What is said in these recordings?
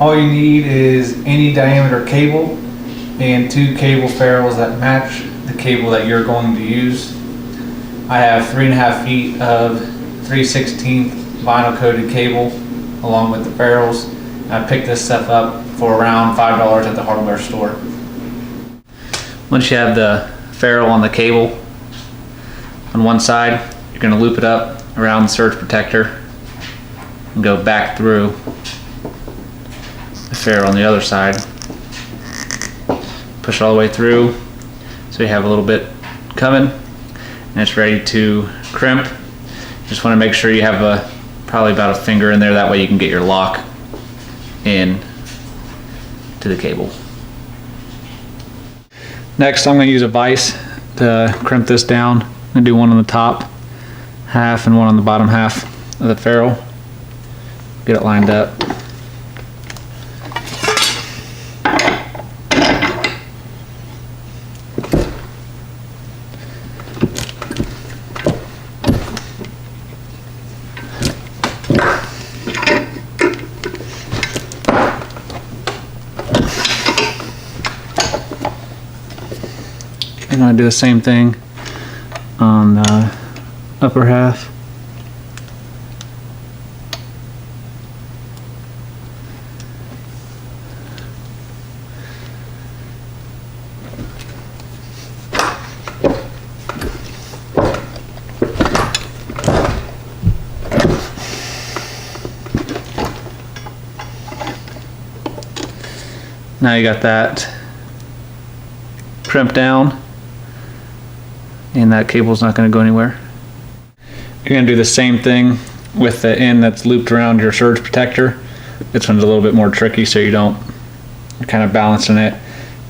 All you need is any diameter cable and 2 cable ferrules that match the cable that you're going to use. I have 3.5 feet of 3/16 vinyl coated cable along with the ferrules. I picked this stuff up for around $5 at the hardware store. Once you have the ferrule on the cable on one side, you're going to loop it up around the surge protector and go back through the ferrule on the other side. Push it all the way through so you have a little bit coming and it's ready to crimp. Just want to make sure you have probably about a finger in there, that way you can get your lock in to the cable. Next, I'm going to use a vise to crimp this down. I'm going to do one on the top half and one on the bottom half of the ferrule. Get it lined up. I'm going to do the same thing on the upper half. Now you got that crimped down, and that cable's not going to go anywhere. You're going to do the same thing with the end that's looped around your surge protector. This one's a little bit more tricky, so you're kind of balancing it.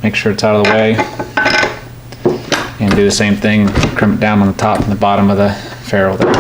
Make sure it's out of the way. And do the same thing, crimp it down on the top and the bottom of the ferrule there.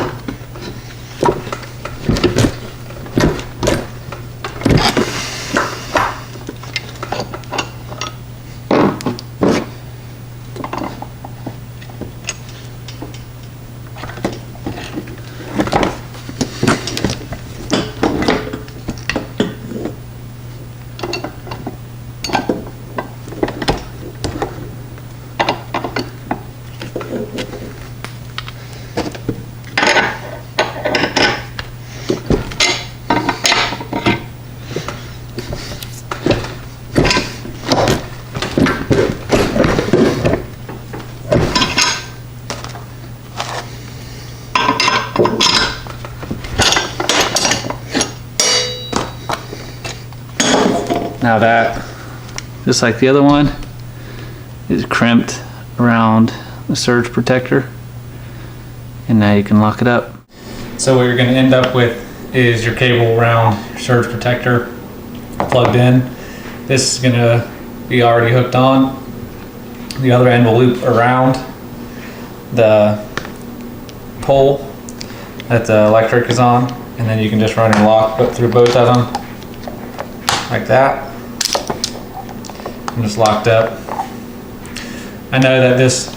Now that, just like the other one, is crimped around the surge protector, and now you can lock it up. So what you're going to end up with is your cable around your surge protector plugged in. This is going to be already hooked on. The other end will loop around the pole that the electric is on, and then you can just run your lock through both of them like that. I'm just locked up. I know that this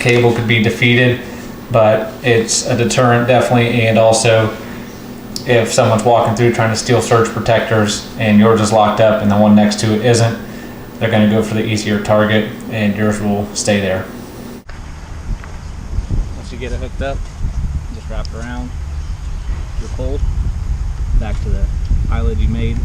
cable could be defeated, but it's a deterrent definitely, and also if someone's walking through trying to steal surge protectors and yours is locked up and the one next to it isn't, they're going to go for the easier target and yours will stay there. Once you get it hooked up, just wrap it around your pole back to the eyelid you made.